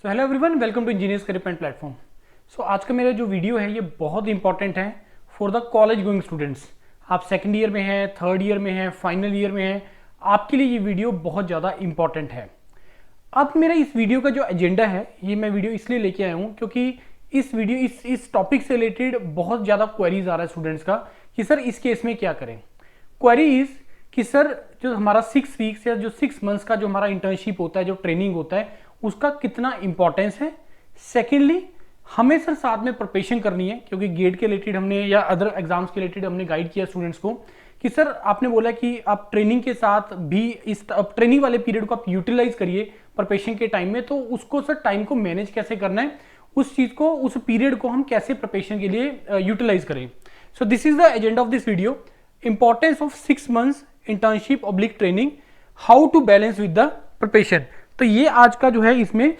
So hello everyone, welcome to engineers career point platform. So आज का मेरा जो वीडियो है ये बहुत इंपॉर्टेंट है for the college going students. आप सेकंड ईयर में हैं, थर्ड ईयर में हैं, फाइनल ईयर में हैं, आपके लिए ये वीडियो बहुत ज़्यादा इंपॉर्टेंट है। अब मेरा इस वीडियो का जो एजेंडा है ये मैं वीडियो इसलिए लेके आया हूँ क्योंकि इस टॉपिक से रिलेटेड बहुत ज़्यादा क्वेरीज आ रहा है स्टूडेंट्स का कि सर इस केस में क्या करें। क्वेरी इज कि सर जो हमारा 6 वीक्स या जो 6 मंथ्स का जो हमारा इंटर्नशिप होता है, जो ट्रेनिंग होता है, उसका कितना इंपॉर्टेंस है। सेकेंडली, हमें सर साथ में प्रिपरेशन करनी है क्योंकि गेट के रिलेटेड हमने या अदर एग्जाम्स के रिलेटेड हमने गाइड किया स्टूडेंट्स को कि सर आपने बोला कि आप ट्रेनिंग के साथ भी इस ट्रेनिंग वाले पीरियड को आप यूटिलाइज करिए प्रिपरेशन के टाइम में। तो उसको सर टाइम को मैनेज कैसे करना है, उस चीज को, उस पीरियड को हम कैसे प्रिपरेशन के लिए यूटिलाइज करें। So this is the agenda of this video, importance of 6 months internship oblique training, how to balance with the preparation. तो ये आज का जो है इसमें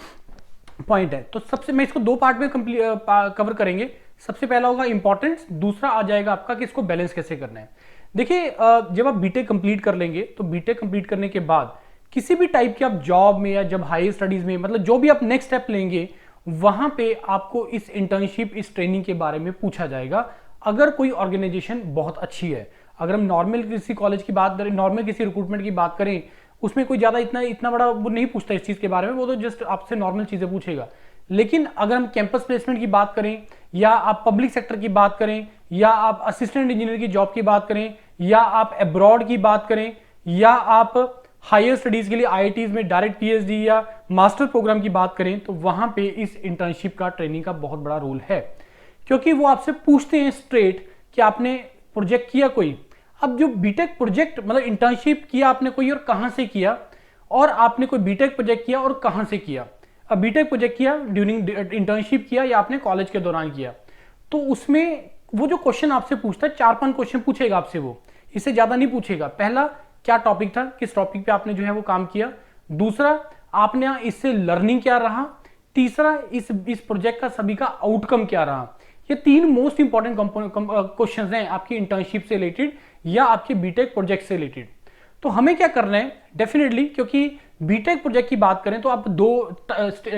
पॉइंट है। तो सबसे मैं इसको 2 पार्ट में कवर करेंगे। सबसे पहला होगा इंपॉर्टेंस, दूसरा आ जाएगा आपका कि इसको बैलेंस कैसे करना है। देखिए, जब आप बीटेक कंप्लीट कर लेंगे तो बीटेक कंप्लीट करने के बाद किसी भी टाइप की आप जॉब में या जब हायर स्टडीज में, मतलब जो भी आप नेक्स्ट स्टेप लेंगे, वहां पे आपको इस इंटर्नशिप, इस ट्रेनिंग के बारे में पूछा जाएगा। अगर कोई ऑर्गेनाइजेशन बहुत अच्छी है, अगर हम नॉर्मल किसी कॉलेज की बात करें, नॉर्मल किसी रिक्रूटमेंट की बात करें, उसमें कोई ज्यादा इतना बड़ा वो नहीं पूछता इस चीज के बारे में, वो तो जस्ट आपसे नॉर्मल चीजें पूछेगा। लेकिन अगर हम कैंपस प्लेसमेंट की बात करें, या आप पब्लिक सेक्टर की बात करें, या आप असिस्टेंट इंजीनियर की जॉब की बात करें, या आप अब्रॉड की बात करें, या आप हायर स्टडीज के लिए आईआईटीज में डायरेक्ट पीएचडी या मास्टर प्रोग्राम की बात करें, तो वहां पे इस इंटर्नशिप का, ट्रेनिंग का बहुत बड़ा रोल है। क्योंकि वो आपसे पूछते हैं स्ट्रेट कि आपने प्रोजेक्ट किया कोई। अब जो बीटेक प्रोजेक्ट, मतलब इंटर्नशिप किया आपने कोई और कहां से किया, और आपने कोई बीटेक प्रोजेक्ट किया और कहां से किया। अब बीटेक प्रोजेक्ट किया ड्यूरिंग इंटर्नशिप किया या आपने कॉलेज के दौरान किया, तो उसमें वो जो क्वेश्चन आपसे पूछता है, 4-5 क्वेश्चन पूछेगा आपसे, वो इससे ज्यादा नहीं पूछेगा। पहला, क्या टॉपिक था, किस टॉपिक पे आपने जो है वो काम किया। दूसरा, आपने इससे लर्निंग क्या रहा। तीसरा, इस प्रोजेक्ट का सभी का आउटकम क्या रहा। ये 3 मोस्ट इंपॉर्टेंट क्वेश्चन हैं आपकी इंटर्नशिप से रिलेटेड या आपके बीटेक प्रोजेक्ट से रिलेटेड। तो हमें क्या करना है, डेफिनेटली, क्योंकि बीटेक प्रोजेक्ट की बात करें तो आप 2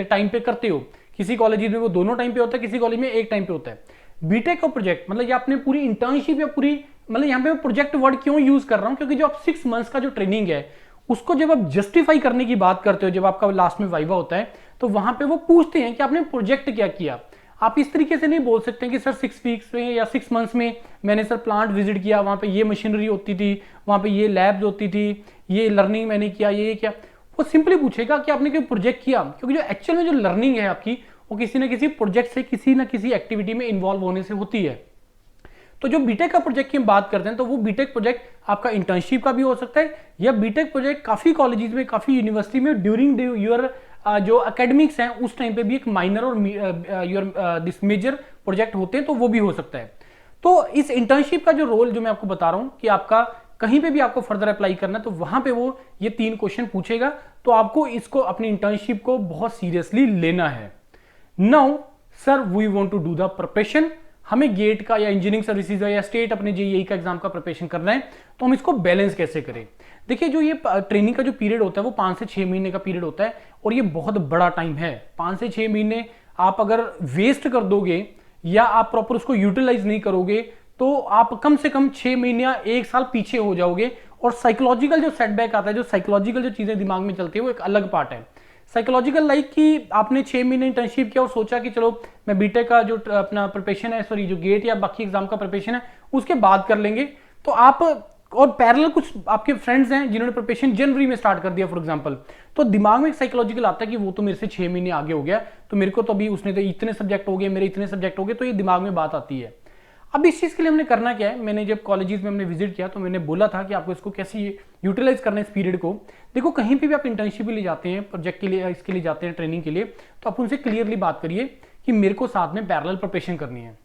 टाइम पे करते हो। किसी कॉलेज में वो दोनों टाइम पे होता है, किसी कॉलेज में एक टाइम पे होता है। बीटेक का प्रोजेक्ट मतलब ये आपने पूरी इंटर्नशिप या पूरी, मतलब यहाँ पे प्रोजेक्ट वर्ड क्यों यूज कर रहा हूं, क्योंकि जो आप 6 मंथ्स का जो ट्रेनिंग है उसको जब आप जस्टिफाई करने की बात करते हो, जब आपका लास्ट में वाइवा होता है, तो वहां पे वो पूछते हैं कि आपने प्रोजेक्ट क्या किया। आप इस तरीके से नहीं बोल सकते कि सर 6 वीक्स में या 6 मंथ्स में मैंने सर प्लांट विजिट किया, वहां पे ये मशीनरी होती थी, वहां पे ये लैब्स होती थी, ये लर्निंग मैंने किया, ये क्या। वो सिंपली पूछेगा कि आपने कोई प्रोजेक्ट किया, क्योंकि जो एक्चुअल में जो लर्निंग है आपकी, वो किसी ना किसी प्रोजेक्ट से, किसी ना किसी एक्टिविटी में इन्वॉल्व होने से होती है। तो जो बीटेक का प्रोजेक्ट की हम बात करते हैं, तो वो बीटेक प्रोजेक्ट आपका इंटर्नशिप का भी हो सकता है, या बीटेक प्रोजेक्ट काफी कॉलेजेस में, काफी यूनिवर्सिटी में ड्यूरिंग योर जो एकेडमिक्स हैं उस टाइम पे भी एक माइनर और योर दिस मेजर प्रोजेक्ट होते हैं, तो वो भी हो सकता है। तो इस इंटर्नशिप का जो रोल जो मैं आपको बता रहा हूं कि आपका कहीं पे भी आपको फर्दर अप्लाई करना है, तो वहां पे वो ये 3 क्वेश्चन पूछेगा। तो आपको इसको, अपनी इंटर्नशिप को बहुत सीरियसली लेना है। Now sir, we want to do the preparation. हमें गेट का या इंजीनियरिंग सर्विसेज या स्टेट अपने जेईई का एग्जाम का प्रिपरेशन करना है, तो हम इसको बैलेंस कैसे करें। देखिए, जो ये ट्रेनिंग का जो पीरियड होता है वो 5 से 6 महीने का पीरियड होता है, और ये बहुत बड़ा टाइम है। 5 से 6 महीने आप अगर वेस्ट कर दोगे या आप प्रॉपर उसको यूटिलाइज नहीं करोगे, तो आप कम से कम 6 महीने या 1 साल पीछे हो जाओगे। और साइकोलॉजिकल जो सेटबैक आता है, जो साइकोलॉजिकल जो चीजें दिमाग में चलती है, वो एक अलग पार्ट है। साइकोलॉजिकल लाइक कि आपने 6 महीने इंटर्नशिप किया और सोचा कि चलो मैं बीटेक का जो अपना प्रिपरेशन है, सॉरी जो गेट या बाकी एग्जाम का प्रिपरेशन है उसके बाद कर लेंगे। तो आप, और पैरेलल कुछ आपके फ्रेंड्स हैं जिन्होंने प्रिपरेशन जनवरी में स्टार्ट कर दिया फॉर एग्जांपल, तो दिमाग में एक साइकोलॉजिकल आता है कि वो तो मेरे से 6 महीने आगे हो गया, तो मेरे को तो अभी उसने तो इतने सब्जेक्ट हो गए, मेरे इतने सब्जेक्ट हो गए, तो ये दिमाग में बात आती है। अब इस चीज के लिए हमने करना क्या है, मैंने जब कॉलेजेस में हमने विजिट किया तो मैंने बोला था कि आपको इसको कैसे यूटिलाइज करना है इस पीरियड को। देखो, कहीं पे भी आप इंटर्नशिप के लिए जाते हैं, प्रोजेक्ट के लिए, इसके लिए जाते हैं, ट्रेनिंग के लिए, तो आप उनसे क्लियरली बात करिए कि मेरे को साथ में पैरेलल प्रिपरेशन करनी है।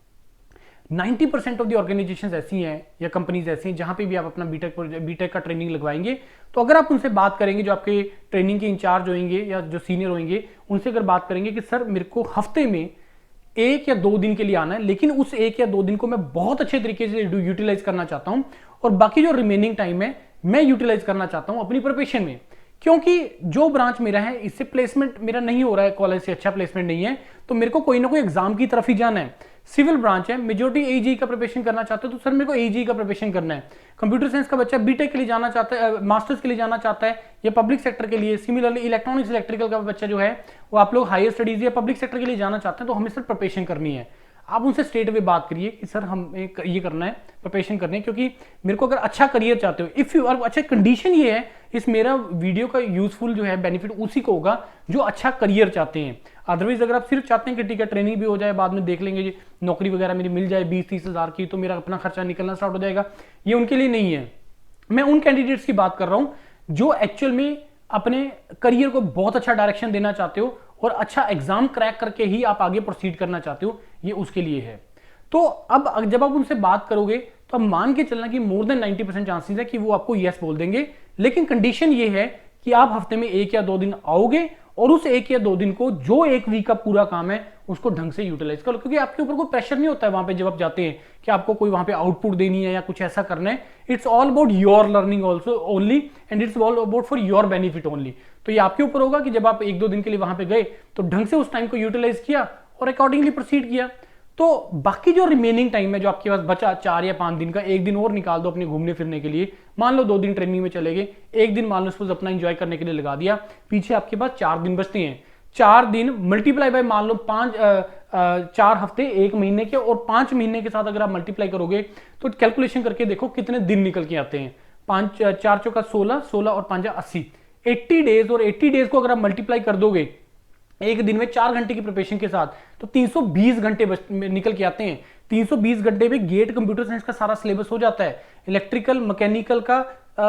90% ऑफ द ऑर्गेनाइजेशंस ऐसी हैं या कंपनीज ऐसी हैं जहां पे भी आप अपना बीटेक का ट्रेनिंग लगवाएंगे, तो अगर आप उनसे बात करेंगे, जो आपके ट्रेनिंग के इंचार्ज होंगे या जो सीनियर होंगे, उनसे अगर बात करेंगे कि सर मेरे को हफ्ते में 1 या 2 दिन के लिए आना है, लेकिन उस 1 या 2 दिन को मैं बहुत अच्छे तरीके से यूटिलाइज करना चाहता हूं, और बाकी जो रिमेनिंग टाइम है मैं यूटिलाइज करना चाहता हूं अपनी प्रिपरेशन में। क्योंकि जो ब्रांच मेरा है इससे प्लेसमेंट मेरा नहीं हो रहा है, कॉलेज से अच्छा प्लेसमेंट नहीं है, तो मेरे को कोई ना कोई एग्जाम की तरफ ही जाना है। सिविल ब्रांच है, मेजोरिटी एजी का प्रिपरेशन करना चाहते हो तो सर मेरे को एजी का प्रिपरेशन करना है। कंप्यूटर साइंस का बच्चा बीटेक के लिए जाना चाहता है, मास्टर्स के लिए जाना चाहता है या पब्लिक सेक्टर के लिए। सिमिलरली इलेक्ट्रॉनिक्स इलेक्ट्रिकल का बच्चा जो है वो आप लोग हायर स्टडीज या पब्लिक सेक्टर के लिए जाना चाहते हैं, तो हमें सर प्रिपरेशन करनी है। आप उनसे स्ट्रेट वे बात करिए कि सर हमें ये करना है, प्रिपरेशन करनी है, क्योंकि मेरे को अगर अच्छा करियर चाहते हो, इफ यू, और अच्छा कंडीशन ये है, इस मेरा वीडियो का यूजफुल जो है बेनिफिट उसी को होगा जो अच्छा करियर चाहते हैं। अदरवाइज अगर आप सिर्फ चाहते हैं कि ठीक है ट्रेनिंग भी हो जाए, बाद में देख लेंगे जी नौकरी वगैरह मेरी मिल जाए 20-30 हज़ार की, तो मेरा अपना खर्चा निकलना स्टार्ट हो जाएगा, ये उनके लिए नहीं है। मैं उन कैंडिडेट्स की बात कर रहा हूं जो एक्चुअल में अपने करियर को बहुत अच्छा डायरेक्शन देना चाहते हो और अच्छा एग्जाम क्रैक करके ही आप आगे प्रोसीड करना चाहते हो, ये उसके लिए है। तो अब जब आप उनसे बात करोगे तो अब मान के चलना कि मोर देन 90% चांसेस है कि वो आपको यस बोल देंगे, लेकिन कंडीशन ये है कि आप हफ्ते में 1 या 2 दिन आओगे और उस 1 या 2 दिन को, जो 1 वीक का पूरा काम है, उसको ढंग से यूटिलाइज करो, क्योंकि आपके ऊपर कोई प्रेशर नहीं होता है वहां पे जब आप जाते हैं कि आपको कोई वहां पे आउटपुट देनी है या कुछ ऐसा करना है। It's all about your learning also only and it's all about for your benefit only. तो ये आपके ऊपर होगा कि जब आप 1-2 दिन के लिए वहां पे गए तो ढंग से उस टाइम को यूटिलाइज किया और अकॉर्डिंगली प्रोसीड किया। तो बाकी जो रिमेनिंग टाइम है जो आपके पास बचा 4 या 5 दिन का, 1 दिन और निकाल दो अपने घूमने फिरने के लिए। मान लो 2 दिन ट्रेनिंग में चले गए, 1 दिन मान लो सपोज अपना एंजॉय करने के लिए लगा दिया, पीछे आपके पास 4 दिन बचते हैं। 4 दिन मल्टीप्लाई बाय मान लो 4 हफ्ते 1 महीने के, और 5 महीने के साथ अगर आप मल्टीप्लाई करोगे तो कैलकुलेशन करके देखो कितने दिन निकल के आते हैं। 4 चौका 16, 16 और 5 80, 80 डेज। और 80 डेज को अगर आप मल्टीप्लाई कर दोगे एक दिन में 4 घंटे की प्रिपरेशन के साथ, तो 320 घंटे निकल के आते हैं। 320 घंटे में गेट कंप्यूटर साइंस का सारा सिलेबस हो जाता है, इलेक्ट्रिकल मैकेनिकल का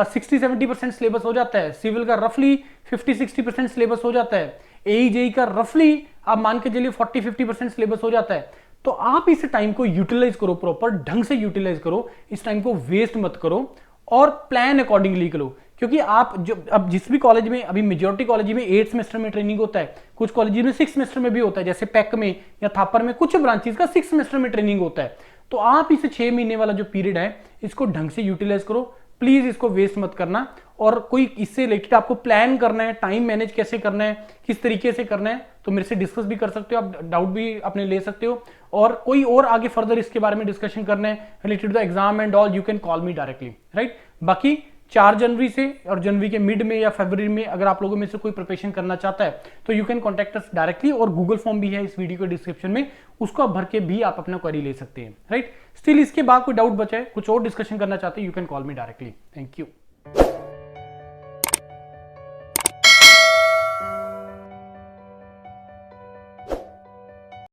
60-70% सिलेबस हो जाता है, सिविल का रफली 50-60% सिलेबस हो जाता है, एई का रफली आप मान के चलिए 40-50% सिलेबस हो जाता है। तो आप इस टाइम को यूटिलाइज करो, प्रॉपर ढंग से यूटिलाइज करो, इस टाइम को वेस्ट मत करो और प्लान अकॉर्डिंगली करो। क्योंकि आप जो अब जिस भी कॉलेज में, अभी मेजॉरिटी कॉलेज में 8 सेमेस्टर में ट्रेनिंग होता है, कुछ कॉलेज में 6 सेमेस्टर में भी होता है, जैसे पैक में या थापर में कुछ ब्रांचेस का 6 सेमेस्टर में ट्रेनिंग होता है। तो आप इस 6 महीने वाला जो पीरियड है इसको ढंग से यूटिलाइज करो, प्लीज इसको वेस्ट मत करना। और कोई इससे रिलेटेड आपको प्लान करना है, टाइम मैनेज कैसे करना है, किस तरीके से करना है, तो मेरे से डिस्कस भी कर सकते हो, आप डाउट भी अपने ले सकते हो। और कोई और आगे फर्दर इसके बारे में डिस्कशन करना है related to the exam and all, you can call me directly, right. बाकी 4 जनवरी से और जनवरी के मिड में या फरवरी में अगर आप लोगों में से कोई प्रिपरेशन करना चाहता है तो you can contact us directly, और गूगल फॉर्म भी है इस वीडियो के डिस्क्रिप्शन में, उसको आप भर के भी आप अपना क्वेरी ले सकते हैं, राइट। स्टिल इसके बाद कोई डाउट बचा है, कुछ और डिस्कशन करना चाहते हैं, you can call me directly. Thank you.